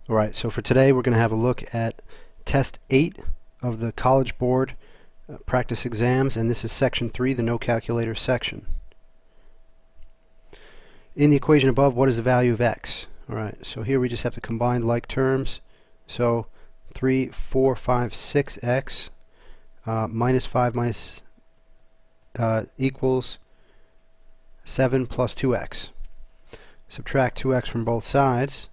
Alright, so for today we're going to have a look at Test 8 of the College Board practice exams, and this is Section 3, the No Calculator section. In the equation above, what is the value of x? Alright, so here we just have to combine like terms. So 3, 4, 5, 6x minus 5 minus equals 7 plus 2x. Subtract 2x from both sides,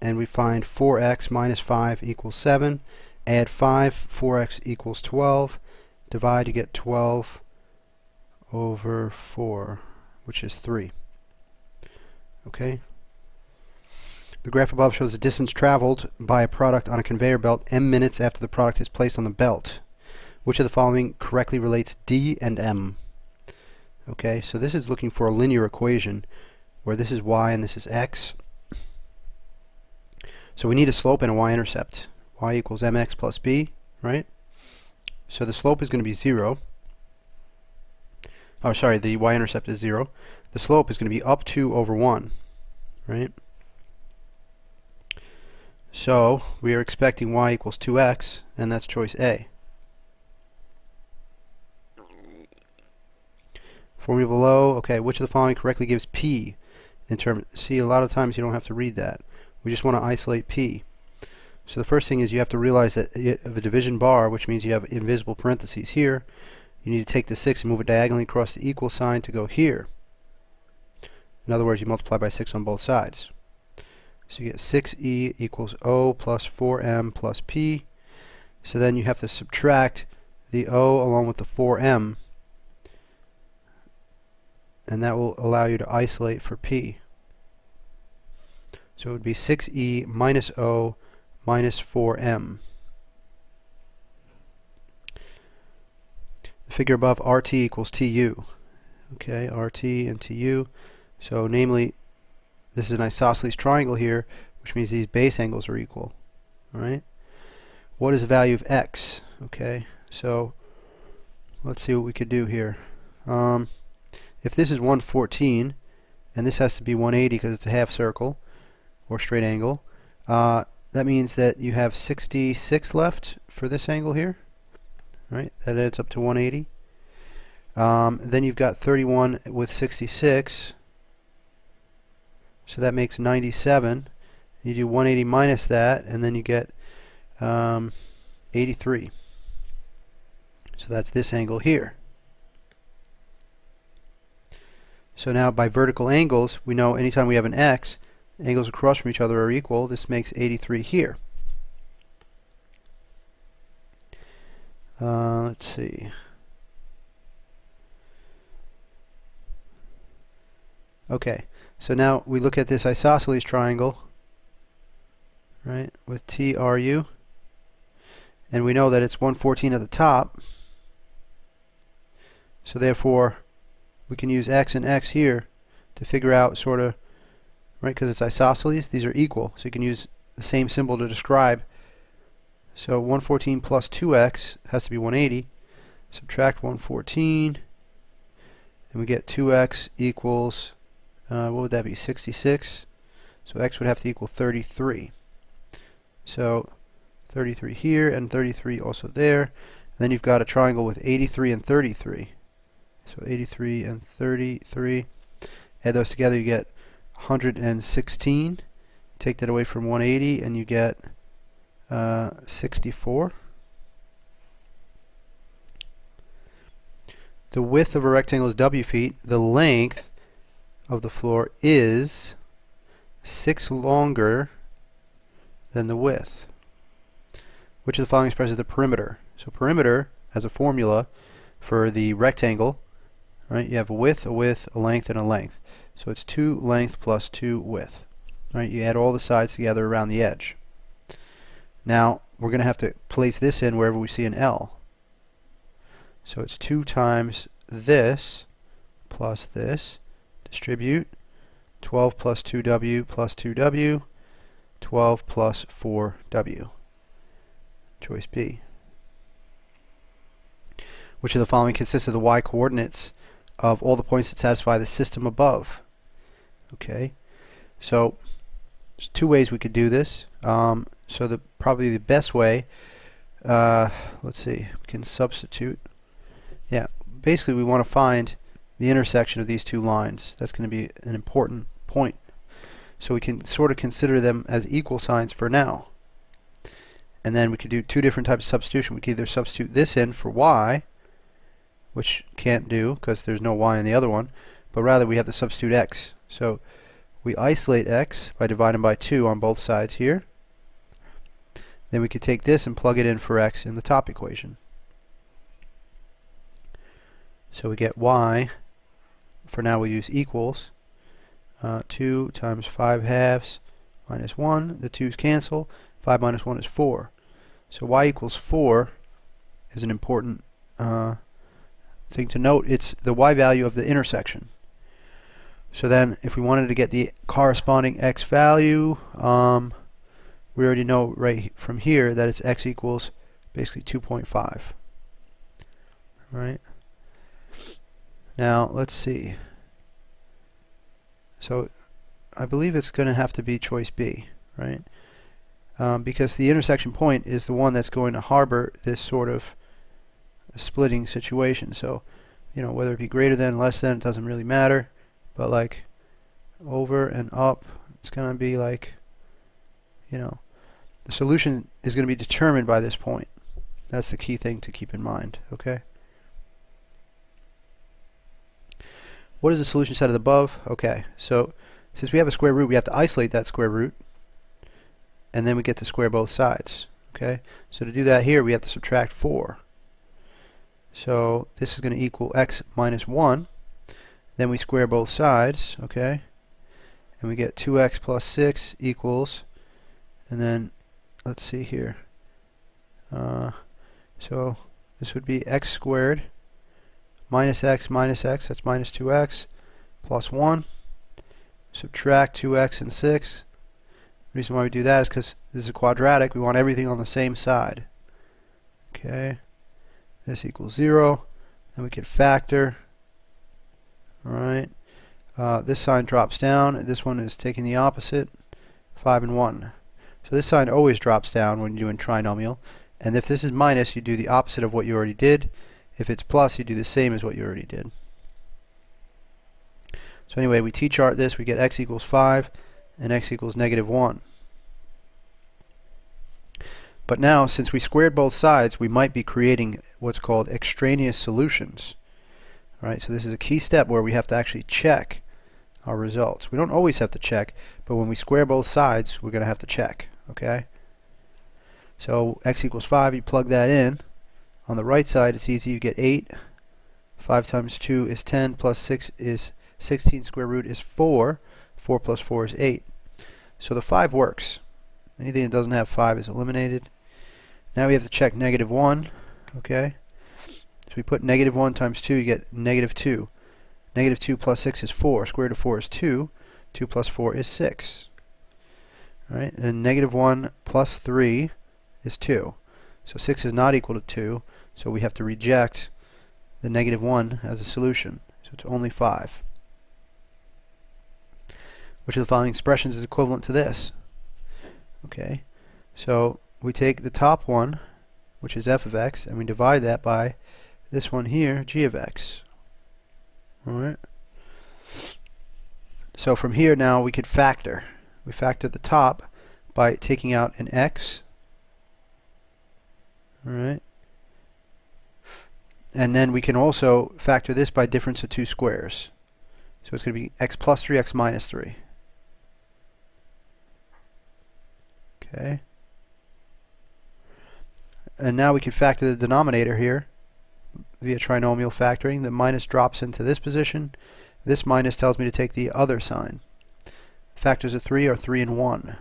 and we find 4x minus 5 equals 7. Add 5, 4x equals 12. Divide, you get 12 over 4, which is 3. Okay? The graph above shows the distance traveled by a product on a conveyor belt m minutes after the product is placed on the belt. Which of the following correctly relates d and m? Okay, so this is looking for a linear equation where this is y and this is x. So we need a slope and a y-intercept. Y equals mx plus b, right? So the slope is going to be 0. Oh, sorry, the y-intercept is 0. The slope is going to be up 2 over 1, right? So we are expecting y equals 2x, and that's choice A. Formula below, okay, which of the following correctly gives p in terms, see, a lot of times you don't have to read that. We just want to isolate p. So the first thing is you have to realize that you have a division bar, which means you have invisible parentheses here. You need to take the 6 and move it diagonally across the equal sign to go here. In other words, you multiply by 6 on both sides. So you get 6e equals O plus 4m plus p. So then you have to subtract the O along with the 4m, and that will allow you to isolate for p. So it would be 6e minus O minus 4m. The figure above, RT equals TU. Okay, RT and TU. So namely, this is an isosceles triangle here, which means these base angles are equal. Alright? What is the value of x? Okay, so let's see what we could do here. If this is 114, and this has to be 180 because it's a half circle, or straight angle, that means that you have 66 left for this angle here, right? That adds up to 180. Then you've got 31 with 66, so that makes 97. You do 180 minus that, and then you get 83. So that's this angle here. So now by vertical angles, we know anytime we have an x, angles across from each other are equal. This makes 83 here. Let's see. Okay, so now we look at this isosceles triangle, right, with TRU, and we know that it's 114 at the top. So therefore, we can use x and x here to figure out sort of, right, because it's isosceles, these are equal, so you can use the same symbol to describe. So 114 plus 2x has to be 180. Subtract 114, and we get 2x equals, what would that be, 66? So x would have to equal 33. So 33 here, and 33 also there. And then you've got a triangle with 83 and 33. So 83 and 33. Add those together, you get 116. Take that away from 180 and you get 64. The width of a rectangle is w feet. The length of the floor is 6 longer than the width. Which of the following expresses the perimeter? So perimeter as a formula for the rectangle, right? You have a width, a length, and a length. So it's 2 length plus 2 width. Right? You add all the sides together around the edge. Now we're going to have to place this in wherever we see an L. So it's 2 times this plus this. Distribute. 12 plus 2w plus 2w. 12 plus 4w. Choice B. Which of the following consists of the y-coordinates of all the points that satisfy the system above? Okay, so There's two ways we could do this. So probably the best way, let's see, we can substitute. Yeah, basically we want to find the intersection of these two lines. That's going to be an important point. So we can sort of consider them as equal signs for now. And then we could do two different types of substitution. We could either substitute this in for y, which can't do because there's no y in the other one, but rather we have to substitute x. So we isolate x by dividing by 2 on both sides here. Then we could take this and plug it in for x in the top equation. So we get y, for now we use equals 2 times 5 halves minus 1. The 2's cancel. 5 minus 1 is 4. So y equals 4 is an important thing to note. It's the y value of the intersection. So then if we wanted to get the corresponding x value, we already know right from here that it's x equals basically 2.5. Right? Now let's see. So I believe it's going to have to be choice B, right? Because the intersection point is the one that's going to harbor this sort of splitting situation. So, you know, whether it be greater than, less than, it doesn't really matter. But like over and up, it's going to be like, you know, the solution is going to be determined by this point. That's the key thing to keep in mind, okay? What is the solution set of the above? Okay, so since we have a square root, we have to isolate that square root, and then we get to square both sides. Okay, so to do that here, we have to subtract 4. So this is going to equal x minus 1. Then we square both sides, okay, and we get 2x plus 6 equals, and then let's see here. So this would be x squared minus x, that's minus 2x, plus 1. Subtract 2x and 6. The reason why we do that is because this is a quadratic. We want everything on the same side. Okay, this equals 0. Then we can factor. Alright, this sign drops down. This one is taking the opposite, 5 and 1. So this sign always drops down when you're doing trinomial. And if this is minus, you do the opposite of what you already did. If it's plus, you do the same as what you already did. So anyway, we t-chart this. We get x equals 5 and x equals negative 1. But now, since we squared both sides, we might be creating what's called extraneous solutions. Alright, so this is a key step where we have to actually check our results. We don't always have to check, but when we square both sides, we're going to have to check. Okay? So x equals 5, you plug that in. On the right side, it's easy. You get 8. 5 times 2 is 10, plus 6 is 16. Square root is 4. 4 plus 4 is 8. So the 5 works. Anything that doesn't have 5 is eliminated. Now we have to check negative 1. Okay? So we put negative 1 times 2, you get negative 2. Negative 2 plus 6 is 4. Square root of 4 is 2. 2 plus 4 is 6. Alright, and negative 1 plus 3 is 2. So 6 is not equal to 2, so we have to reject the negative 1 as a solution. So it's only 5. Which of the following expressions is equivalent to this? Okay, so we take the top one, which is f of x, and we divide that by this one here, g of x. Alright. So from here now we could factor. We factor the top by taking out an x. Alright. And then we can also factor this by difference of two squares. So it's going to be x plus 3, x minus 3. Okay. And now we can factor the denominator here via trinomial factoring. The minus drops into this position. This minus tells me to take the other sign. Factors of 3 are 3 and 1.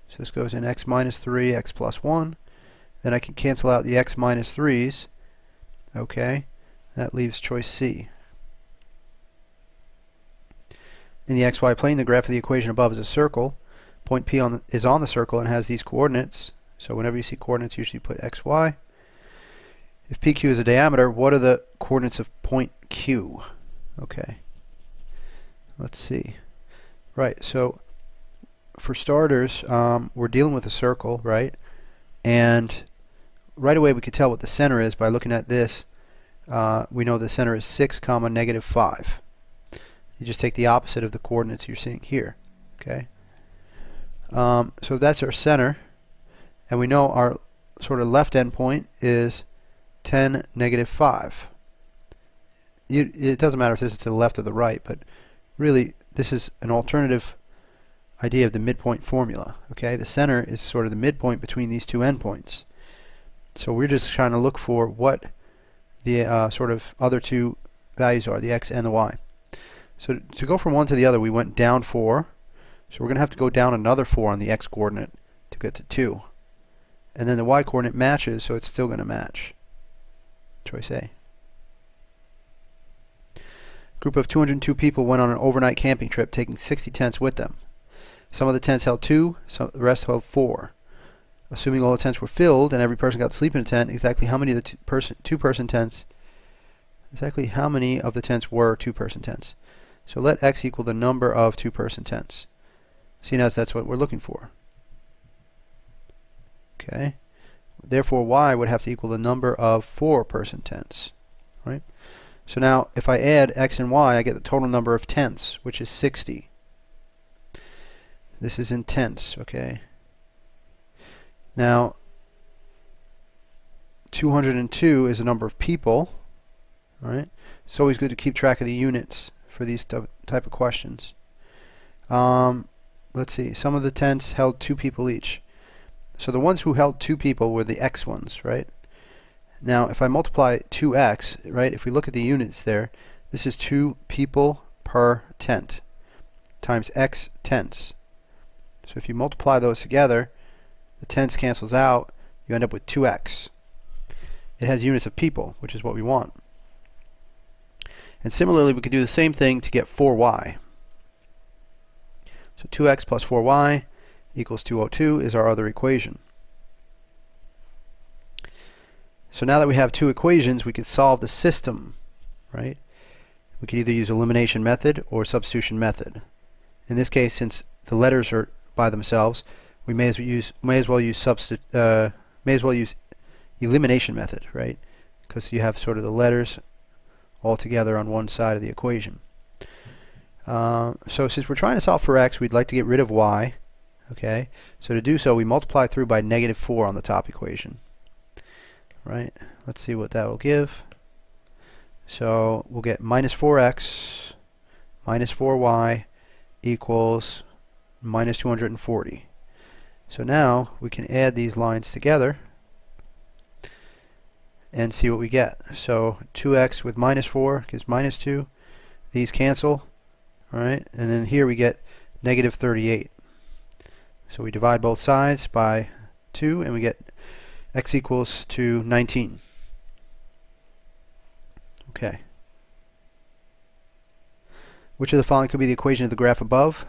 So this goes in x minus 3, x plus 1. Then I can cancel out the x minus 3's. Okay, that leaves choice C. In the xy plane, the graph of the equation above is a circle. Point P is on the circle and has these coordinates. So whenever you see coordinates, usually put xy. If PQ is a diameter, what are the coordinates of point Q? Okay, let's see. Right, so for starters, we're dealing with a circle, right? And right away we could tell what the center is by looking at this. We know the center is 6, comma, -5. You just take the opposite of the coordinates you're seeing here. Okay. So that's our center, and we know our sort of left end point is 10, -5. It doesn't matter if this is to the left or the right, but really this is an alternative idea of the midpoint formula. Okay, the center is sort of the midpoint between these two endpoints. So we're just trying to look for what the sort of other two values are, the x and the y. So to go from one to the other, we went down 4. So we're going to have to go down another 4 on the x coordinate to get to 2. And then the y coordinate matches, so it's still going to match. Choice A. Group of 202 people went on an overnight camping trip, taking 60 tents with them. Some of the tents held 2, the rest held 4. Assuming all the tents were filled and every person got to sleep in a tent, exactly how many of the two-person tents were two-person tents? So let x equal the number of two-person tents, seeing as that's what we're looking for. Okay. Therefore, y would have to equal the number of four-person tents, right? So now, if I add x and y, I get the total number of tents, which is 60. This is in tents, okay? Now, 202 is the number of people, right? It's always good to keep track of the units for these type of questions. Let's see. Some of the tents held 2 people each. So the ones who held 2 people were the x ones, right? Now, if I multiply 2x, right, if we look at the units there, this is 2 people per tent times x tents. So if you multiply those together, the tents cancels out, you end up with 2x. It has units of people, which is what we want. And similarly, we could do the same thing to get 4y. So 2x plus 4y equals 202 is our other equation. So now that we have two equations, we could solve the system, right? We could either use elimination method or substitution method. In this case, since the letters are by themselves, we may as well use elimination method, right? Because you have sort of the letters all together on one side of the equation. So since we're trying to solve for x, we'd like to get rid of y. Okay, so to do so, we multiply through by -4 on the top equation. Right? Let's see what that will give. So we'll get -4x minus 4y equals -240. So now we can add these lines together and see what we get. So 2x with -4 gives -2. These cancel. Alright, and then here we get -38. So we divide both sides by 2 and we get x equals to 19. Okay. Which of the following could be the equation of the graph above?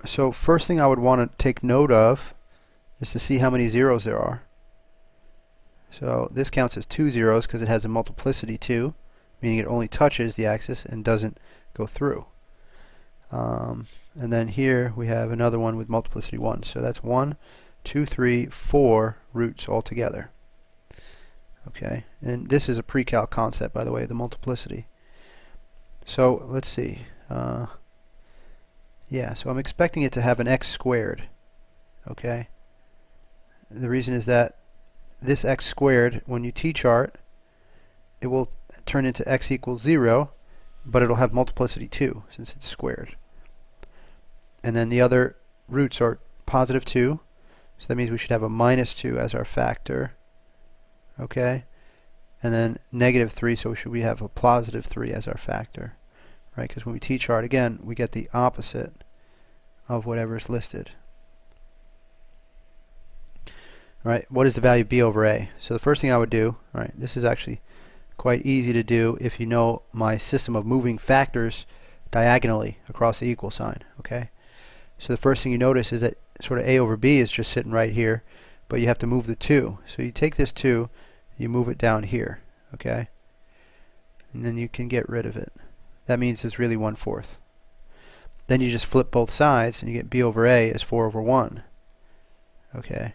So first thing I would want to take note of is to see how many zeros there are. So this counts as 2 zeros because it has a multiplicity 2, meaning it only touches the axis and doesn't go through. And then here we have another one with multiplicity 1. So that's 1, 2, 3, 4 roots altogether. Okay, and this is a pre-calc concept, by the way, the multiplicity. So let's see. Yeah, so I'm expecting it to have an x squared. Okay. The reason is that this x squared, when you t-chart, it will turn into x equals 0, but it'll have multiplicity 2 since it's squared. And then the other roots are +2, so that means we should have a -2 as our factor. Okay, and then -3, so should we have a +3 as our factor, right? Because when we t-chart again, we get the opposite of whatever is listed. All right, what is the value of b over a? So the first thing I would do, all right, this is actually quite easy to do if you know my system of moving factors diagonally across the equal sign. Okay, so the first thing you notice is that sort of a over b is just sitting right here, but you have to move the 2. So you take this 2, you move it down here, okay, and then you can get rid of it. That means it's really 1/4. then you just flip both sides and you get b over a is 4 over 1. Okay.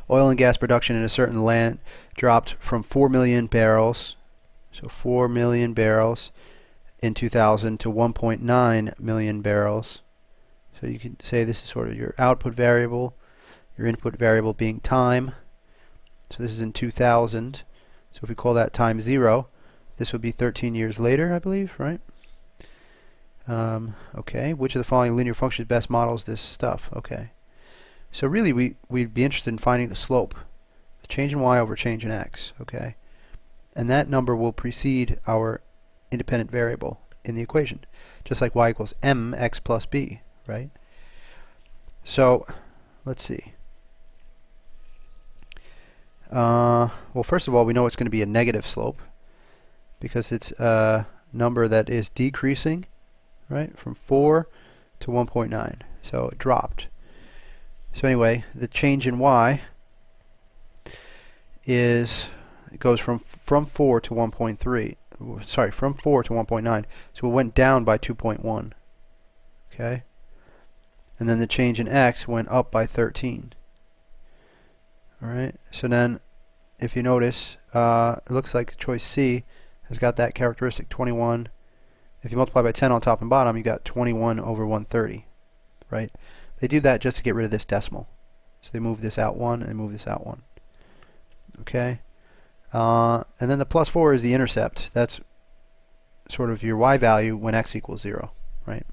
Oil and gas production in a certain land dropped from 4 million barrels, so 4 million barrels in 2000 to 1.9 million barrels. So you can say this is sort of your output variable, your input variable being time. So this is in 2000. So if we call that time 0, this would be 13 years later, I believe, right? Okay, which of the following linear functions best models this stuff? Okay. So really we'd be interested in finding the slope, the change in y over change in x, okay? And that number will precede our independent variable in the equation, just like y equals mx plus b, right? So let's see. Well, first of all, we know it's going to be a negative slope because it's a number that is decreasing, right, from 4 to 1.9. So it dropped. So anyway, the change in y is, it goes from 4 to 1.3. Sorry, from 4 to 1.9. So it went down by 2.1. Okay? And then the change in x went up by 13. Alright, so then if you notice, it looks like choice C has got that characteristic, 21. If you multiply by 10 on top and bottom, you got 21 over 130. Right? They do that just to get rid of this decimal. So they move this out 1 and they move this out 1. Okay? And then the plus 4 is the intercept. That's sort of your y value when x equals 0. Right?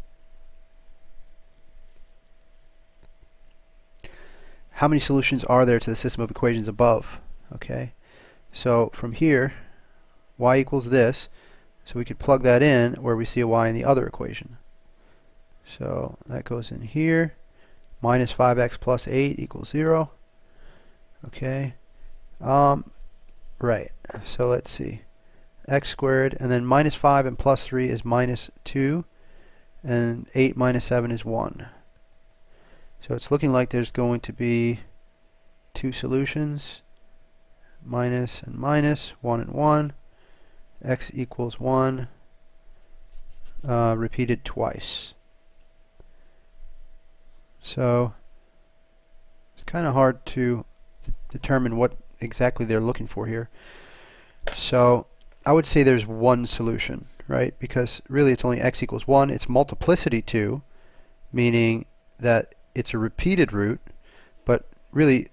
How many solutions are there to the system of equations above? Okay, so from here, y equals this, so we could plug that in where we see a y in the other equation. So that goes in here, minus 5x plus 8 equals 0. Okay, right, so let's see, x squared, and then minus 5 and plus 3 is minus 2, and 8 minus 7 is 1. So it's looking like there's going to be two solutions, minus and minus, 1 and 1, x equals 1, repeated twice. So it's kind of hard to determine what exactly they're looking for here. So I would say there's one solution, right? Because really it's only x equals 1. It's multiplicity 2, meaning that it's a repeated root, but really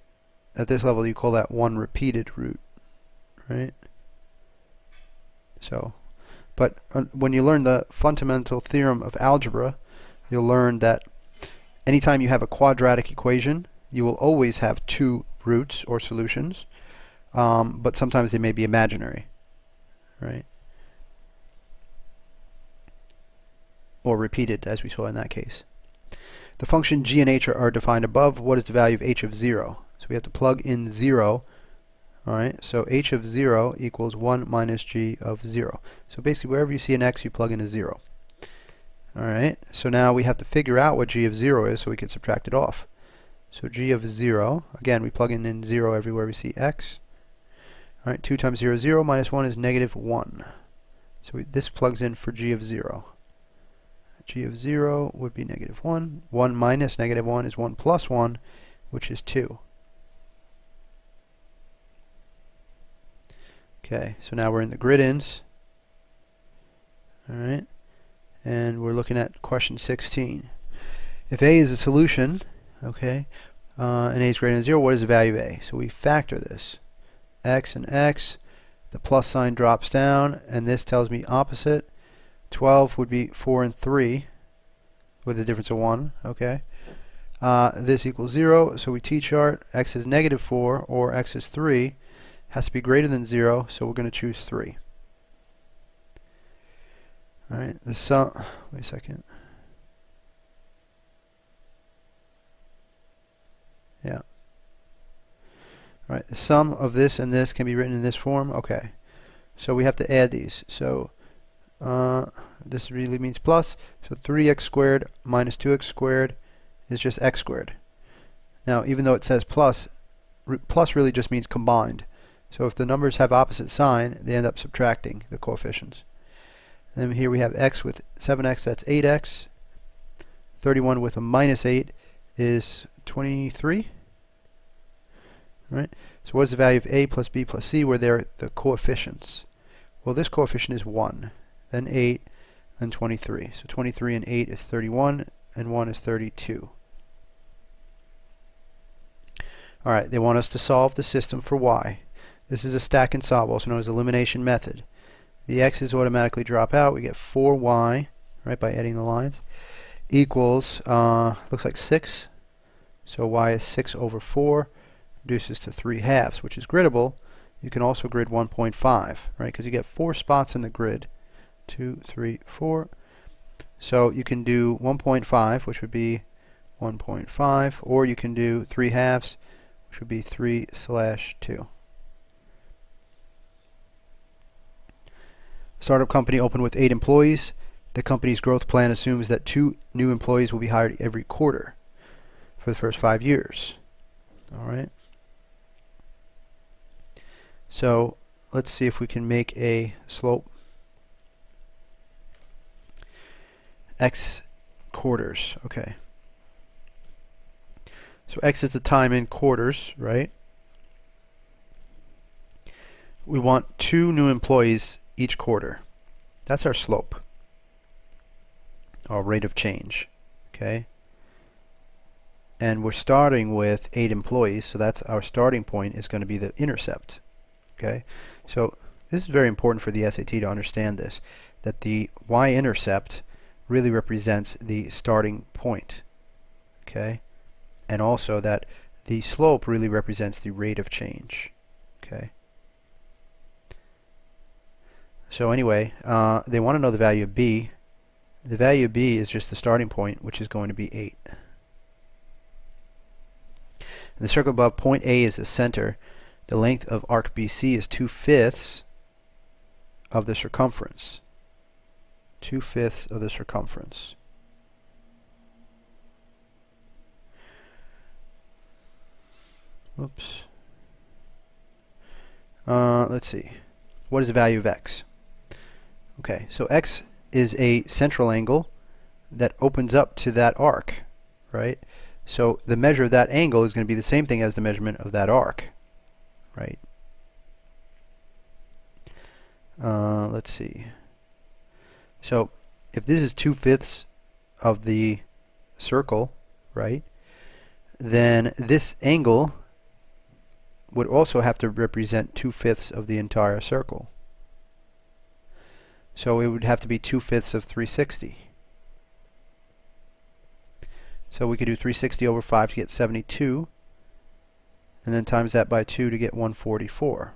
at this level you call that one repeated root, right? So, but when you learn the fundamental theorem of algebra, you'll learn that anytime you have a quadratic equation, you will always have two roots or solutions, but sometimes they may be imaginary, right? Or repeated, as we saw in that case. The function g and h are defined above. What is the value of h of 0? So we have to plug in 0. Alright, so h of 0 equals 1 minus g of 0. So basically wherever you see an x, you plug in a 0. Alright, so now we have to figure out what g of 0 is so we can subtract it off. So g of 0, again we plug in 0 everywhere we see x. Alright, 2 times 0 is 0, minus 1 is negative 1. So this plugs in for g of 0. G of 0 would be negative 1. 1 minus negative 1 is 1 plus 1, which is 2. Okay, so now we're in the grid-ins. Alright, and we're looking at question 16. If a is a solution, okay, and a is greater than 0, what is the value of a? So we factor this. X and x, the plus sign drops down, and this tells me opposite. 12 would be 4 and 3 with a difference of 1, okay? This equals 0, so we t-chart x is negative 4 or x is 3. Has to be greater than 0, so we're going to choose 3. Alright, the sum, wait a second. Yeah. Alright, the sum of this and this can be written in this form, okay. So we have to add these, so this really means plus, so 3x squared minus 2x squared is just x squared. Now even though it says plus, plus really just means combined. So if the numbers have opposite sign, they end up subtracting the coefficients. And here we have x with 7x, that's 8x. 31 with a minus 8 is 23. Right? So what is the value of a plus b plus c, where they're the coefficients? Well, this coefficient is 1, then 8, then 23. So 23 and 8 is 31, and 1 is 32. Alright, they want us to solve the system for y. This is a stack and solve, also known as elimination method. The x's automatically drop out. We get 4y, right, by adding the lines, equals, looks like 6. So y is 6 over 4, reduces to 3/2, which is griddable. You can also grid 1.5, right, because you get 4 spots in the grid. 2, 3, 4. So you can do 1.5, which would be 1.5, or you can do 3/2, which would be 3/2. Startup company opened with 8 employees. The company's growth plan assumes that 2 new employees will be hired every quarter for the first 5 years. Alright. So let's see if we can make a slope. X quarters. Okay. So x is the time in quarters, right? We want 2 new employees each quarter. That's our slope, our rate of change. Okay. And we're starting with 8 employees, so that's our starting point is going to be the intercept. Okay. So this is very important for the SAT to understand this, that the y-intercept really represents the starting point. Okay. And also that the slope really represents the rate of change. Okay. So anyway, they want to know the value of b. The value of b is just the starting point, which is going to be 8. And the circle above point A is the center. The length of arc BC is 2/5 of the circumference. 2/5 of the circumference. Oops. Let's see. What is the value of x? Okay, so x is a central angle that opens up to that arc, right? So the measure of that angle is going to be the same thing as the measurement of that arc, right? Let's see. So if this is 2/5 of the circle, right, then this angle would also have to represent 2/5 of the entire circle. So it would have to be 2/5 of 360. So we could do 360 over 5 to get 72, and then times that by 2 to get 144.